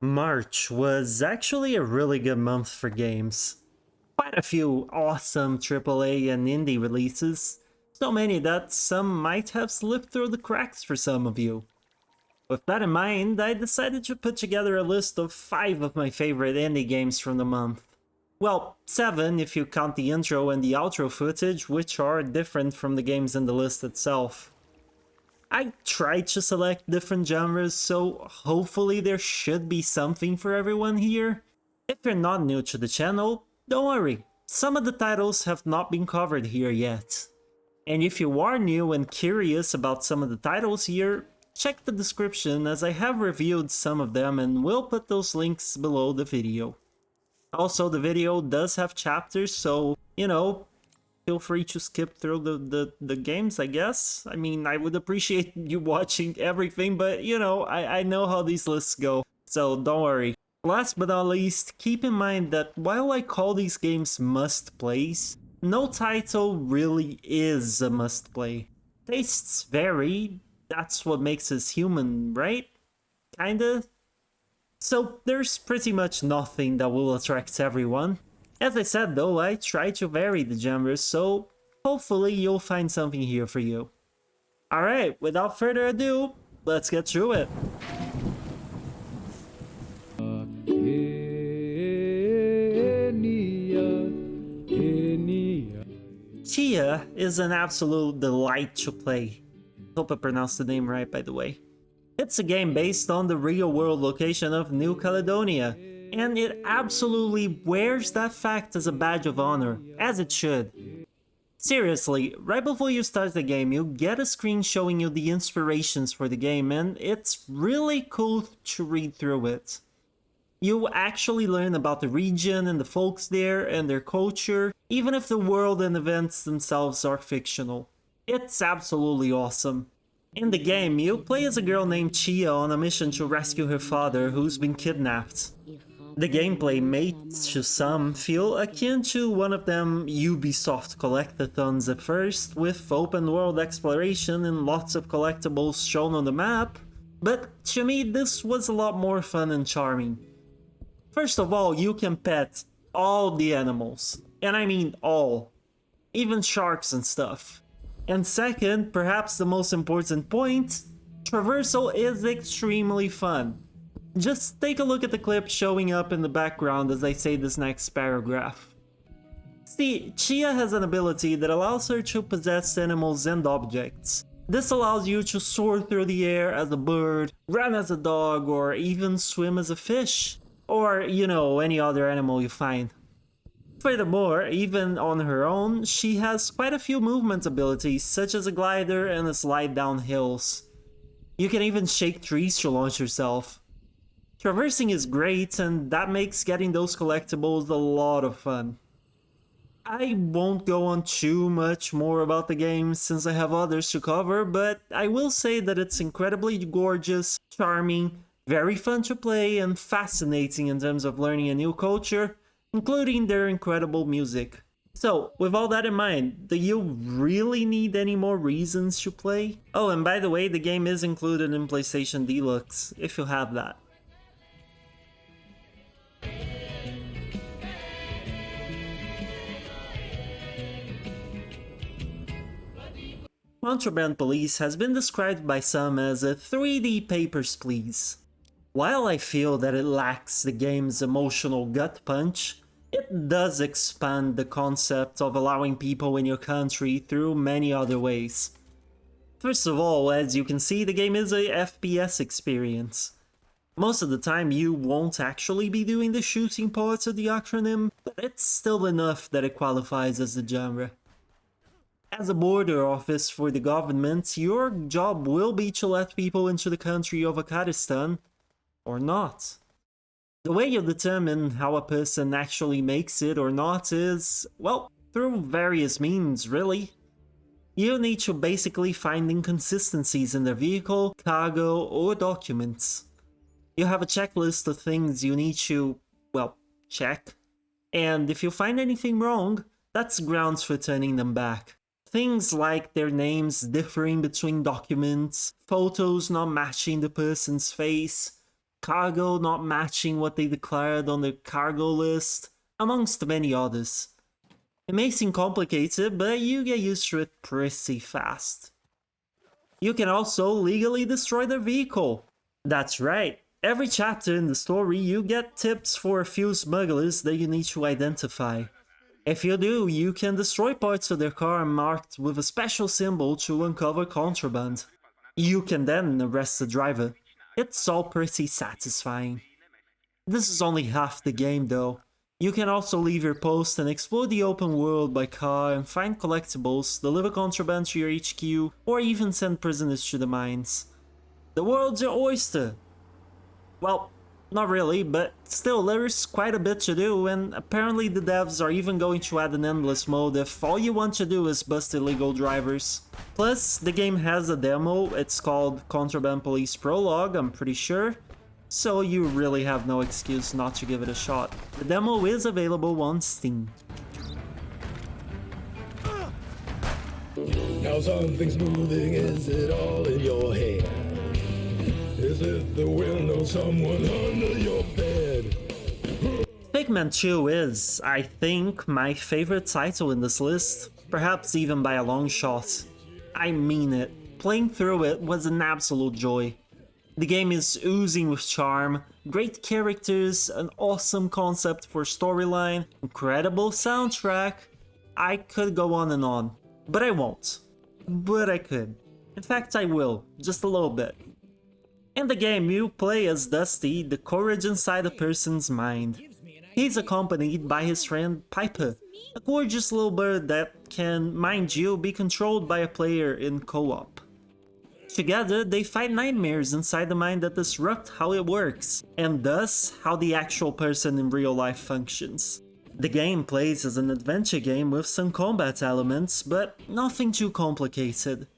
March was actually a really good month for games. Quite a few awesome AAA and indie releases, so many that some might have slipped through the cracks for some of you. With that in mind, I decided to put together a list of 5 of my favorite indie games from the month. Well, 7 if you count the intro and the outro footage, which are different from the games in the list itself. I tried to select different genres, so hopefully there should be something for everyone here. If you're not new to the channel, don't worry, some of the titles have not been covered here yet. And if you are new and curious about some of the titles here, check the description as I have reviewed some of them and will put those links below the video. Also, the video does have chapters, so, feel free to skip through the games, I guess. I mean, I would appreciate you watching everything, but I know how these lists go, so don't worry. Last but not least, keep in mind that while I call these games must-plays, no title really is a must-play. Tastes vary, that's what makes us human, right? Kinda? So there's pretty much nothing that will attract everyone. As I said though, I try to vary the genres, so hopefully you'll find something here for you. Alright, without further ado, let's get through it. Chia is an absolute delight to play. Hope I pronounced the name right, by the way. It's a game based on the real-world location of New Caledonia, and it absolutely wears that fact as a badge of honor, as it should. Seriously, right before you start the game, you get a screen showing you the inspirations for the game, and it's really cool to read through it. You actually learn about the region and the folks there and their culture, even if the world and events themselves are fictional. It's absolutely awesome. In the game, you play as a girl named Chia on a mission to rescue her father who's been kidnapped. The gameplay may, to some, feel akin to one of them Ubisoft collectathons at first, with open world exploration and lots of collectibles shown on the map, but to me this was a lot more fun and charming. First of all, you can pet all the animals, and I mean all, even sharks and stuff. And second, perhaps the most important point, traversal is extremely fun. Just take a look at the clip showing up in the background as I say this next paragraph. See, Chia has an ability that allows her to possess animals and objects. This allows you to soar through the air as a bird, run as a dog, or even swim as a fish. Or, any other animal you find. Furthermore, even on her own, she has quite a few movement abilities, such as a glider and a slide down hills. You can even shake trees to launch yourself. Traversing is great, and that makes getting those collectibles a lot of fun. I won't go on too much more about the game since I have others to cover, but I will say that it's incredibly gorgeous, charming, very fun to play, and fascinating in terms of learning a new culture, including their incredible music. So, with all that in mind, do you really need any more reasons to play? Oh, and by the way, the game is included in PlayStation Deluxe, if you have that. Contraband Police has been described by some as a 3D Papers, Please. While I feel that it lacks the game's emotional gut punch, it does expand the concept of allowing people in your country through many other ways. First of all, as you can see, the game is a FPS experience. Most of the time you won't actually be doing the shooting parts of the acronym, but it's still enough that it qualifies as a genre. As a border office for the government, your job will be to let people into the country of Afghanistan, or not. The way you determine how a person actually makes it or not is, well, through various means, really. You need to basically find inconsistencies in their vehicle, cargo, or documents. You have a checklist of things you need to, well, check. And if you find anything wrong, that's grounds for turning them back. Things like their names differing between documents, photos not matching the person's face, cargo not matching what they declared on the cargo list, amongst many others. It may seem complicated, but you get used to it pretty fast. You can also legally destroy their vehicle. That's right, every chapter in the story you get tips for a few smugglers that you need to identify. If you do, you can destroy parts of their car marked with a special symbol to uncover contraband. You can then arrest the driver. It's all pretty satisfying. This is only half the game though. You can also leave your post and explore the open world by car and find collectibles, deliver contraband to your HQ, or even send prisoners to the mines. The world's your oyster! Well, not really, but still there's quite a bit to do, and apparently the devs are even going to add an endless mode if all you want to do is bust illegal drivers. Plus, the game has a demo, it's called Contraband Police Prologue, I'm pretty sure, so you really have no excuse not to give it a shot. The demo is available on Steam. Now something's moving, is it all in your head? Is it the wind or someone under your bed? Figment 2 is, I think, my favorite title in this list, perhaps even by a long shot. I mean it, playing through it was an absolute joy. The game is oozing with charm, great characters, an awesome concept for storyline, incredible soundtrack. I could go on, but I won't. But I could. In fact, I will, just a little bit. In the game, you play as Dusty, the courage inside a person's mind. He's accompanied by his friend Piper, a gorgeous little bird that can, mind you, be controlled by a player in co-op. Together, they fight nightmares inside the mind that disrupt how it works, and thus, how the actual person in real life functions. The game plays as an adventure game with some combat elements, but nothing too complicated.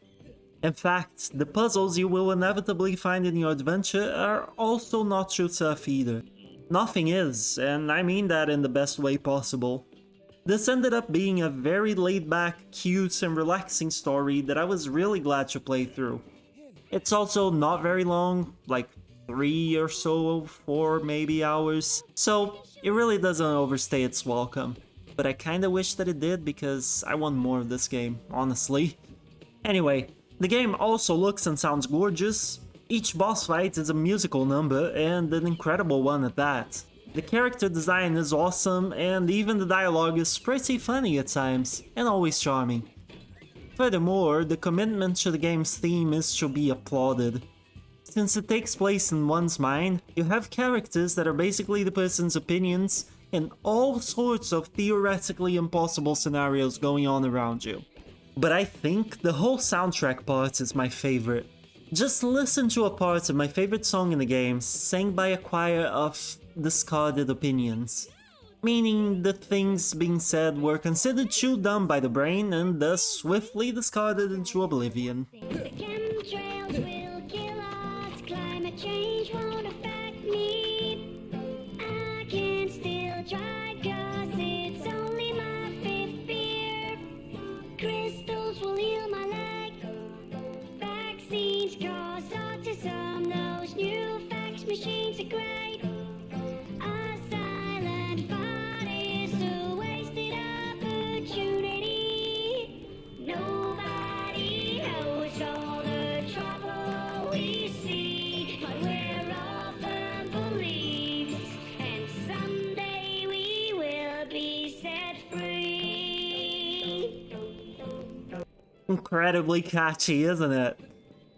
In fact, the puzzles you will inevitably find in your adventure are also not too tough either. Nothing is, and I mean that in the best way possible. This ended up being a very laid-back, cute and relaxing story that I was really glad to play through. It's also not very long, like 3 or so, 4 maybe hours, so it really doesn't overstay its welcome. But I kinda wish that it did because I want more of this game, honestly. Anyway, the game also looks and sounds gorgeous. Each boss fight is a musical number, and an incredible one at that. The character design is awesome, and even the dialogue is pretty funny at times, and always charming. Furthermore, the commitment to the game's theme is to be applauded. Since it takes place in one's mind, you have characters that are basically the person's opinions, and all sorts of theoretically impossible scenarios going on around you. But I think the whole soundtrack part is my favorite. Just listen to a part of my favorite song in the game, sang by a choir of discarded opinions. Meaning the things being said were considered too dumb by the brain and thus swiftly discarded into oblivion. The chemtrails will kill us, climate change won't affect me. I can still try 'cause it's only my fifth beer. Crystals will heal my leg, vaccines cause autism, those new fax machines are great. A silent fight is a wasted opportunity. Nobody knows all the trouble we see, but we're all firm beliefs, and someday we will be set free. Incredibly catchy, isn't it?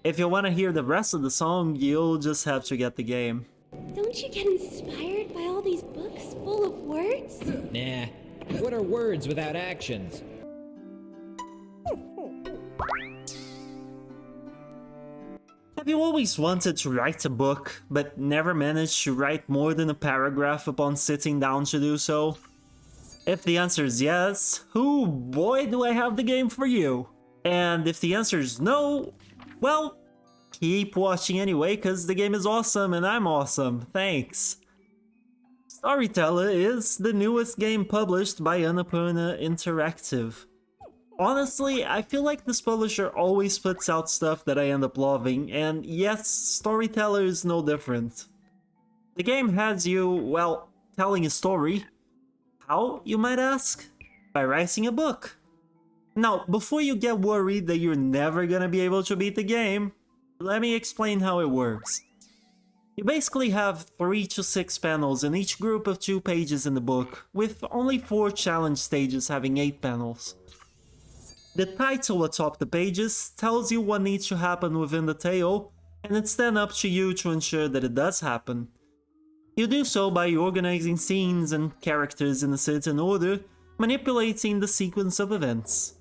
If you want to hear the rest of the song, you'll just have to get the game. Don't you get inspired by all these books full of words? Nah. What are words without actions? Have you always wanted to write a book, but never managed to write more than a paragraph upon sitting down to do so? If the answer is yes, oh boy do I have the game for you! And if the answer is no, well, keep watching anyway, cause the game is awesome and I'm awesome, thanks! Storyteller is the newest game published by Annapurna Interactive. Honestly, I feel like this publisher always puts out stuff that I end up loving, and yes, Storyteller is no different. The game has you, well, telling a story. How, you might ask? By writing a book. Now, before you get worried that you're never gonna be able to beat the game, let me explain how it works. You basically have 3 to 6 panels in each group of 2 pages in the book, with only 4 challenge stages having 8 panels. The title atop the pages tells you what needs to happen within the tale, and it's then up to you to ensure that it does happen. You do so by organizing scenes and characters in a certain order, manipulating the sequence of events.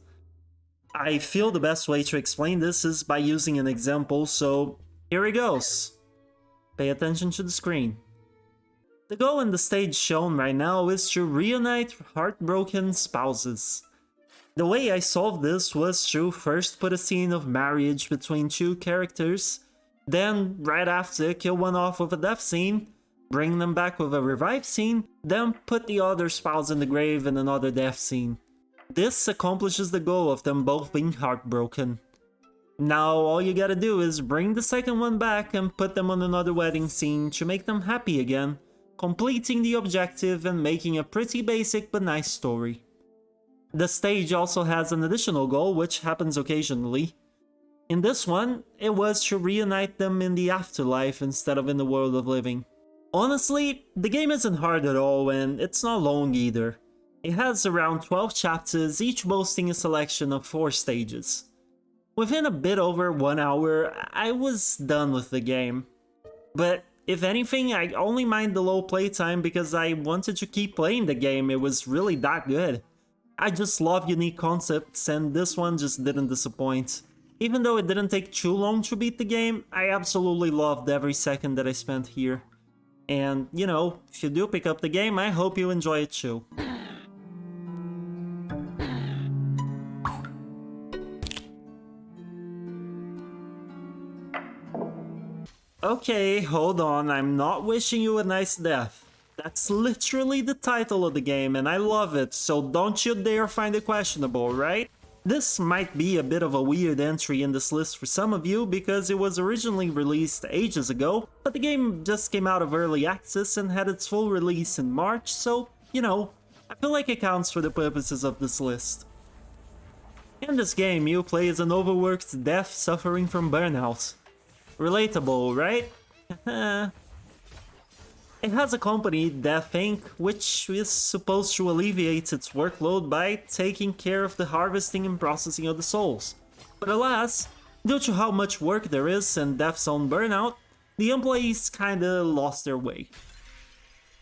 I feel the best way to explain this is by using an example, so here it goes. Pay attention to the screen. The goal in the stage shown right now is to reunite heartbroken spouses. The way I solved this was to first put a scene of marriage between 2 characters, then right after kill one off with a death scene, bring them back with a revive scene, then put the other spouse in the grave in another death scene. This accomplishes the goal of them both being heartbroken. Now all you gotta do is bring the second one back and put them on another wedding scene to make them happy again, completing the objective and making a pretty basic but nice story. The stage also has an additional goal, which happens occasionally. In this one, it was to reunite them in the afterlife instead of in the world of living. Honestly, the game isn't hard at all and it's not long either. It has around 12 chapters, each boasting a selection of 4 stages. Within a bit over 1 hour, I was done with the game. But if anything, I only mind the low playtime because I wanted to keep playing the game, it was really that good. I just love unique concepts and this one just didn't disappoint. Even though it didn't take too long to beat the game, I absolutely loved every second that I spent here. And, you know, if you do pick up the game, I hope you enjoy it too. Okay, hold on, I'm not wishing you a nice death. That's literally the title of the game and I love it, so don't you dare find it questionable, right? This might be a bit of a weird entry in this list for some of you because it was originally released ages ago, but the game just came out of early access and had its full release in March, so, you know, I feel like it counts for the purposes of this list. In this game, you play as an overworked deaf suffering from burnout. Relatable, right? It has a company, Death Inc., which is supposed to alleviate its workload by taking care of the harvesting and processing of the souls. But alas, due to how much work there is and Death's own burnout, the employees kinda lost their way.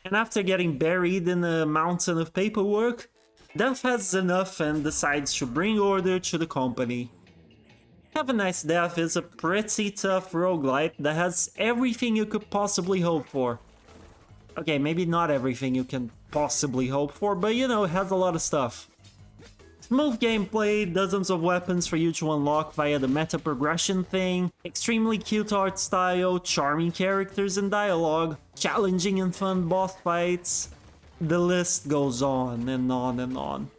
And after getting buried in a mountain of paperwork, Death has enough and decides to bring order to the company. Have a Nice Death is a pretty tough roguelite that has everything you could possibly hope for. Okay, maybe not everything you can possibly hope for, but you know, it has a lot of stuff. Smooth gameplay, dozens of weapons for you to unlock via the meta progression thing, extremely cute art style, charming characters and dialogue, challenging and fun boss fights. The list goes on and on and on.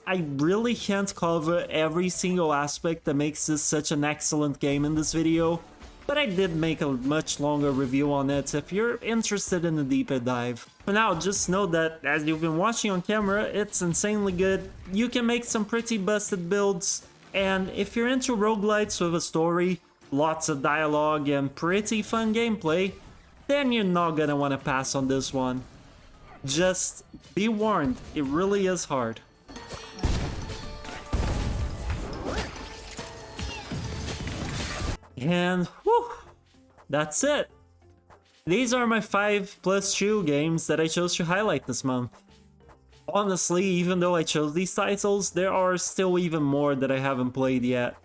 I really can't cover every single aspect that makes this such an excellent game in this video, but I did make a much longer review on it if you're interested in a deeper dive. For now, just know that as you've been watching on camera, it's insanely good, you can make some pretty busted builds, and if you're into roguelites with a story, lots of dialogue and pretty fun gameplay, then you're not gonna want to pass on this one. Just be warned, it really is hard. And whew, that's it. These are my 5+2 games that I chose to highlight this month. Honestly, even though I chose these titles, there are still even more that I haven't played yet.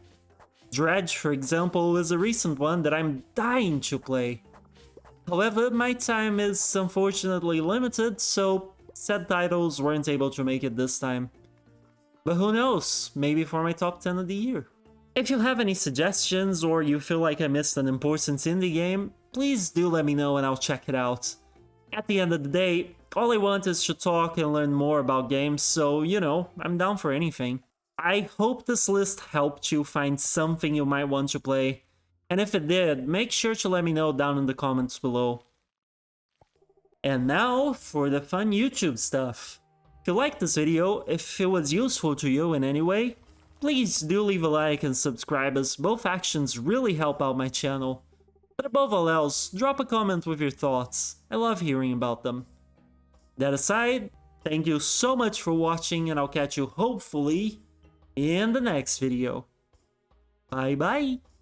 Dredge, for example, is a recent one that I'm dying to play. However, my time is unfortunately limited, so said titles weren't able to make it this time. But who knows, maybe for my top 10 of the year. If you have any suggestions or you feel like I missed an important indie game, please do let me know and I'll check it out. At the end of the day, all I want is to talk and learn more about games, so you know, I'm down for anything. I hope this list helped you find something you might want to play, and if it did, make sure to let me know down in the comments below. And now for the fun YouTube stuff. If you liked this video, if it was useful to you in any way, please do leave a like and subscribe, as both actions really help out my channel. But above all else, drop a comment with your thoughts. I love hearing about them. That aside, thank you so much for watching, and I'll catch you hopefully in the next video. Bye bye!